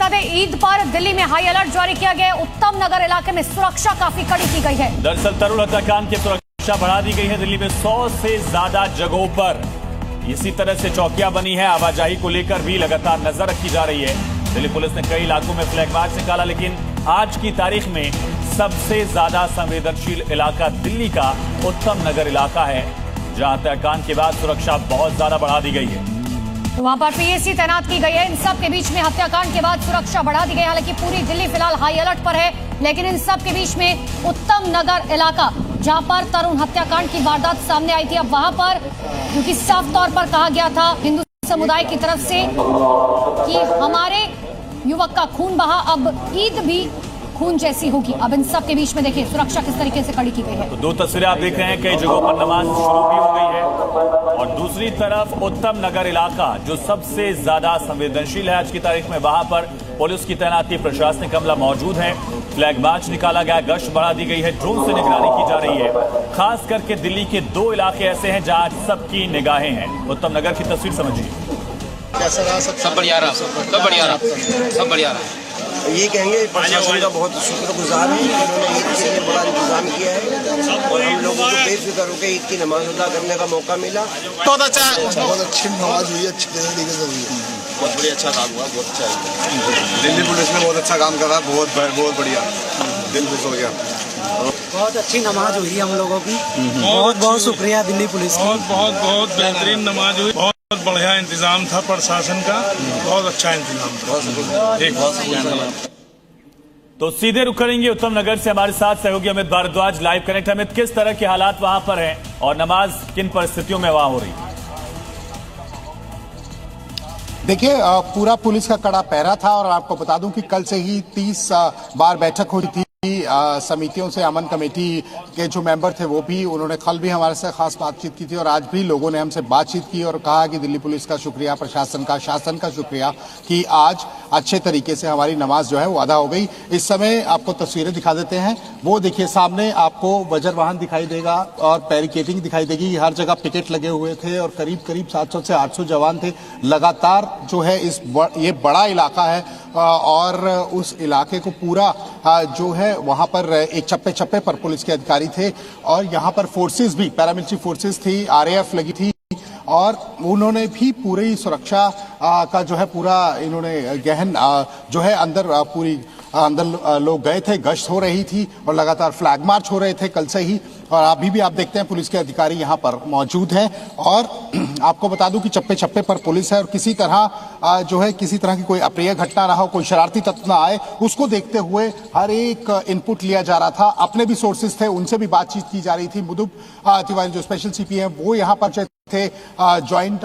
बता दें, ईद पर दिल्ली में हाई अलर्ट जारी किया गया है। उत्तम नगर इलाके में सुरक्षा काफी कड़ी की गई है। दरअसल तरुण हत्याकांड की सुरक्षा बढ़ा दी गई है। दिल्ली में 100 से ज्यादा जगहों पर इसी तरह से चौकियां बनी है। आवाजाही को लेकर भी लगातार नजर रखी जा रही है। दिल्ली पुलिस ने कई इलाकों में फ्लैग मार्च निकाला, लेकिन आज की तारीख में सबसे ज्यादा संवेदनशील इलाका दिल्ली का उत्तम नगर इलाका है, जहां हत्याकांड के बाद सुरक्षा बहुत ज्यादा बढ़ा दी गई है। तो वहां पर पीएसी तैनात की गई है। इन सब के बीच में हत्याकांड के बाद सुरक्षा बढ़ा दी गई। हालांकि पूरी दिल्ली फिलहाल हाई अलर्ट पर है, लेकिन इन सब के बीच में उत्तम नगर इलाका, जहां पर तरुण हत्याकांड की वारदात सामने आई थी, अब वहां पर क्योंकि साफ तौर पर कहा गया था हिंदू समुदाय की तरफ से कि हमारे युवक का खून बहा, अब ईद भी खून जैसी होगी। अब इन सब के बीच में देखिए सुरक्षा किस तरीके से कड़ी की गई है। तो दो तस्वीरें आप देख रहे हैं, कई जगहों पर नमाज शुरू भी हो गई है, और दूसरी तरफ उत्तम नगर इलाका जो सबसे ज्यादा संवेदनशील है आज की तारीख में, वहां पर पुलिस की तैनाती, प्रशासनिक अमला मौजूद है। फ्लैग मार्च निकाला गया, गश्त बढ़ा दी गई है, ड्रोन से निगरानी की जा रही है। खास करके दिल्ली के 2 इलाके ऐसे हैं जहां सबकी निगाहें हैं। उत्तम नगर की तस्वीर समझिए। कैसा रहा? सब बढ़िया रहा, सब बढ़िया रहा, सब बढ़िया रहा। ये कहेंगे प्रशासन का बहुत शुक्रगुजार है, इन्होंने ईद के लिए बड़ा इंतजाम किया है और हम लोगों को बेफिक्र होकर ईद की नमाज अदा करने का मौका मिला। बहुत अच्छी नमाज हुई, अच्छी तरीके से हुई है, बहुत बढ़िया, अच्छा काम हुआ, बहुत अच्छा। दिल्ली पुलिस ने बहुत अच्छा काम करा, बहुत बढ़िया, दिल खुश हो गया। बहुत अच्छी नमाज हुई हम लोगों की, बहुत शुक्रिया दिल्ली पुलिस की, बहुत बेहतरीन नमाज हुई। बहुत बढ़िया इंतजाम था प्रशासन का, बहुत अच्छा इंतजाम था। तो सीधे रुक करेंगे उत्तम नगर से, हमारे साथ सहयोगी अमित भारद्वाज लाइव कनेक्ट। अमित, किस तरह के हालात वहां पर हैं और नमाज किन परिस्थितियों में वहां हो रही है? देखिए, पूरा पुलिस का कड़ा पहरा था और आपको बता दूं कि कल से ही 30 बार बैठक हो रही थी। समितियों से अमन कमेटी के जो मेंबर थे वो भी, उन्होंने कल भी हमारे से खास बातचीत की थी और आज भी लोगों ने हमसे बातचीत की और कहा कि दिल्ली पुलिस का शुक्रिया, प्रशासन का, शासन का शुक्रिया कि आज अच्छे तरीके से हमारी नमाज जो है वो अदा हो गई। इस समय आपको तस्वीरें दिखा देते हैं। वो देखिए सामने आपको वज्र वाहन दिखाई देगा और बैरिकेडिंग दिखाई देगी। हर जगह पिकेट लगे हुए थे और करीब 700 से 800 जवान थे। लगातार जो है ये बड़ा इलाका है और उस इलाके को पूरा जो है वहां पर एक चप्पे चप्पे पर पुलिस के अधिकारी थे और यहाँ पर फोर्सेस भी, पैरामिलिट्री फोर्सेस थी, RAF लगी थी और उन्होंने भी पूरी सुरक्षा का जो है पूरा इन्होंने गहन जो है अंदर लोग गए थे, गश्त हो रही थी और लगातार फ्लैग मार्च हो रहे थे कल से ही। और अभी भी आप देखते हैं पुलिस के अधिकारी यहाँ पर मौजूद हैं और आपको बता दूं कि चप्पे चप्पे पर पुलिस है और किसी तरह जो है किसी तरह की कोई अप्रिय घटना ना हो, कोई शरारती तत्व ना आए, उसको देखते हुए हर एक इनपुट लिया जा रहा था। अपने भी सोर्सेज थे, उनसे भी बातचीत की जा रही थी। मुदुब तिवारी जो स्पेशल CP हैं वो यहाँ पर थे, ज्वाइंट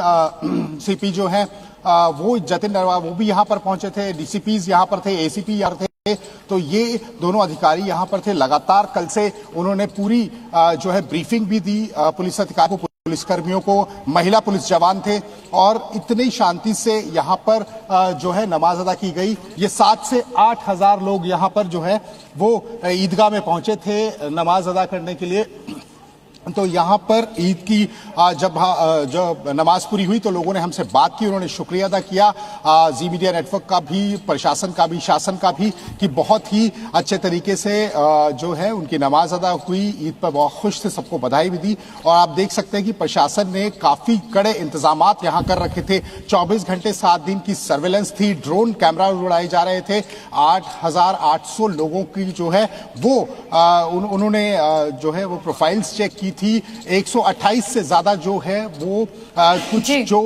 CP जो है वो जतिन नरवा वो भी यहाँ पर पहुंचे थे, DCPs यहाँ पर थे, ACP यहाँ थे। तो ये दोनों अधिकारी यहाँ पर थे। लगातार कल से उन्होंने पूरी जो है ब्रीफिंग भी दी पुलिस अधिकारियों को, पुलिसकर्मियों को। महिला पुलिस जवान थे और इतनी शांति से यहाँ पर जो है नमाज अदा की गई। ये 7 से 8 हजार लोग यहाँ पर जो है वो ईदगाह में पहुंचे थे नमाज अदा करने के लिए। तो यहाँ पर ईद की जब नमाज पूरी हुई तो लोगों ने हमसे बात की, उन्होंने शुक्रिया अदा किया जी मीडिया नेटवर्क का भी, प्रशासन का भी, शासन का भी, कि बहुत ही अच्छे तरीके से जो है उनकी नमाज अदा हुई। ईद पर बहुत खुश थे, सबको बधाई भी दी। और आप देख सकते हैं कि प्रशासन ने काफी कड़े इंतजामात यहाँ कर रखे थे। 24 घंटे 7 दिन की सर्वेलेंस थी, ड्रोन कैमरा उड़ाए जा रहे थे। 8800 लोगों की जो है वो उन्होंने जो है वो प्रोफाइल्स चेक की थी। 128 से ज्यादा जो है वो कुछ जो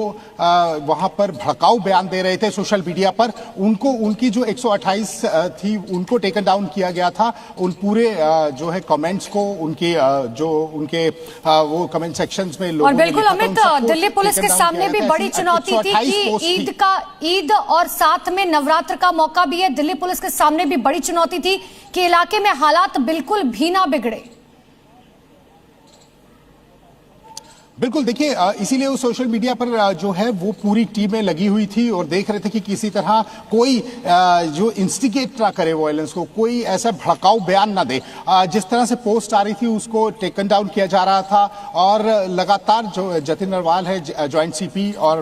वहां पर भड़काऊ बयान दे रहे थे सोशल मीडिया पर, उनको, उनकी जो 128 थी उनको टेकन डाउन किया गया था। उन पूरे जो है कमेंट्स को, उनके जो उनके वो कमेंट सेक्शंस में लोगों और बिल्कुल अमित, दिल्ली पुलिस के सामने भी बड़ी चुनौती थी कि ईद और साथ में नवरात्र का मौका भी है। दिल्ली पुलिस के सामने भी बड़ी चुनौती थी कि इलाके में हालात बिल्कुल भी ना बिगड़े। बिल्कुल, देखिए इसीलिए वो सोशल मीडिया पर जो है वो पूरी टीमें लगी हुई थी और देख रहे थे कि किसी तरह कोई जो इंस्टिगेट ना करे वायलेंस को, कोई ऐसा भड़काऊ बयान ना दे। जिस तरह से पोस्ट आ रही थी उसको टेकन डाउन किया जा रहा था और लगातार जो जतिन नरवाल है जॉइंट सीपी और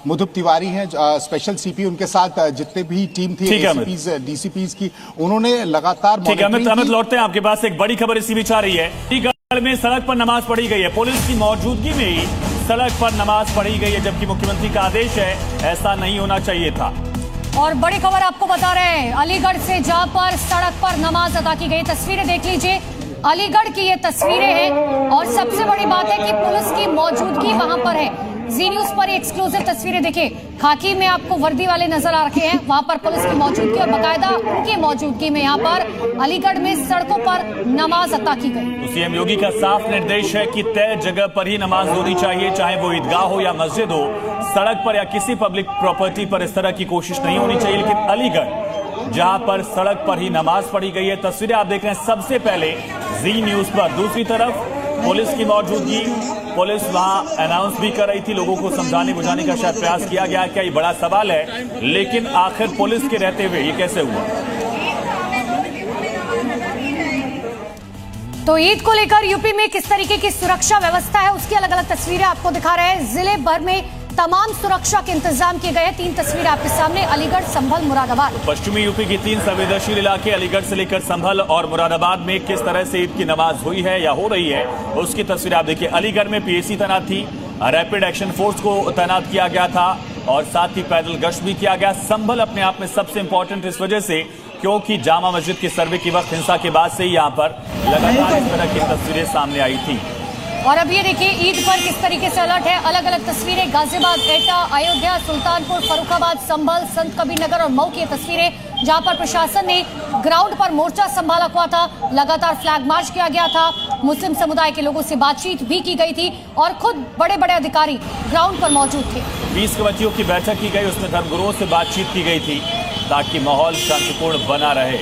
मुधुब तिवारी हैं स्पेशल सीपी, उनके साथ जितने भी टीम थी एसीपीज डीसीपीज की, उन्होंने लगातार ठीक है अमित लौटते हैं आपके पास। एक बड़ी खबर इसी बीच आ रही है में सड़क पर नमाज पढ़ी गई है, पुलिस की मौजूदगी में ही सड़क पर नमाज पढ़ी गई है, जबकि मुख्यमंत्री का आदेश है ऐसा नहीं होना चाहिए था। और बड़ी खबर आपको बता रहे हैं, अलीगढ़ से जहां पर सड़क पर नमाज अदा की गई, तस्वीरें देख लीजिए, अलीगढ़ की ये तस्वीरें हैं और सबसे बड़ी बात है कि पुलिस की मौजूदगी वहां पर है। जी न्यूज पर एक्सक्लूसिव तस्वीरें देखिए, खाकी में आपको वर्दी वाले नजर आ रखे हैं, वहां पर पुलिस की मौजूदगी और बाकायदा उनकी मौजूदगी में यहाँ पर अलीगढ़ में सड़कों पर नमाज अदा की गई। तो सीएम योगी का साफ निर्देश है कि तय जगह पर ही नमाज होनी चाहिए, चाहे वो ईदगाह हो या मस्जिद हो, सड़क पर या किसी पब्लिक प्रॉपर्टी पर इस तरह की कोशिश नहीं होनी चाहिए। लेकिन अलीगढ़ जहां पर सड़क पर ही नमाज पढ़ी गई है, तस्वीरें आप देख रहे हैं सबसे पहले जी न्यूज पर। दूसरी तरफ पुलिस की मौजूदगी, पुलिस वहां अनाउंस भी कर रही थी, लोगों को समझाने बुझाने का शायद प्रयास किया गया। क्या ये बड़ा सवाल है, लेकिन आखिर पुलिस के रहते हुए ये कैसे हुआ? तो ईद को लेकर यूपी में किस तरीके की सुरक्षा व्यवस्था है उसकी अलग अलग तस्वीरें आपको दिखा रहे हैं। जिले भर में तमाम सुरक्षा के इंतजाम किए गए। 3 तस्वीरें आपके सामने, अलीगढ़, संभल, मुरादाबाद। पश्चिमी यूपी की 3 संवेदनशील इलाके अलीगढ़ से लेकर संभल और मुरादाबाद में किस तरह से ईद की नमाज हुई है या हो रही है उसकी तस्वीर आप देखिए। अलीगढ़ में पीएसी तैनात थी, रैपिड एक्शन फोर्स को तैनात किया गया था और साथ ही पैदल गश्त भी किया गया। संभल अपने आप में सबसे इंपॉर्टेंट इस वजह से क्योंकि जामा मस्जिद के सर्वे के वक्त हिंसा के बाद से ही यहाँ पर लगातार इस तरह की तस्वीरें सामने आई थी। और अब ये देखिए ईद पर किस तरीके से अलर्ट है। अलग अलग तस्वीरें, गाजियाबाद, एटा, अयोध्या, सुल्तानपुर, फर्रुखाबाद, संभल, संत कबीरनगर और मऊ की तस्वीरें, जहां पर प्रशासन ने ग्राउंड पर मोर्चा संभाला हुआ था, लगातार फ्लैग मार्च किया गया था, मुस्लिम समुदाय के लोगों से बातचीत भी की गई थी और खुद बड़े बड़े अधिकारी ग्राउंड पर मौजूद थे। 20 कमेटियों की बैठक की गई, उसमें धर्मगुरुओं से बातचीत की गई थी ताकि माहौल शांतिपूर्ण बना रहे।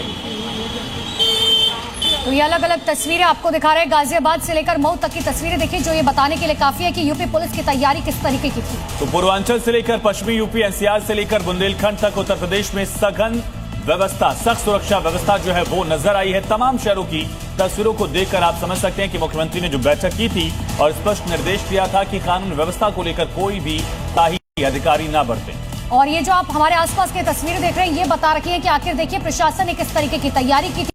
तो ये अलग अलग तस्वीरें आपको दिखा रहे हैं, गाजियाबाद से लेकर मऊ तक की तस्वीरें देखिए, जो ये बताने के लिए काफी है कि यूपी पुलिस की तैयारी किस तरीके की थी। तो पूर्वांचल से लेकर पश्चिमी यूपी, एनसीआर से लेकर बुंदेलखंड तक उत्तर प्रदेश में सघन व्यवस्था, सख्त सुरक्षा व्यवस्था जो है वो नजर आई है। तमाम शहरों की तस्वीरों को देखकर आप समझ सकते हैं कि मुख्यमंत्री ने जो बैठक की थी और स्पष्ट निर्देश दिया था कि कानून व्यवस्था को लेकर कोई भी ताही अधिकारी न बरते। और ये जो आप हमारे आसपास की तस्वीरें देख रहे हैं, ये बता रखी है कि आखिर देखिए प्रशासन ने किस तरीके की तैयारी की थी।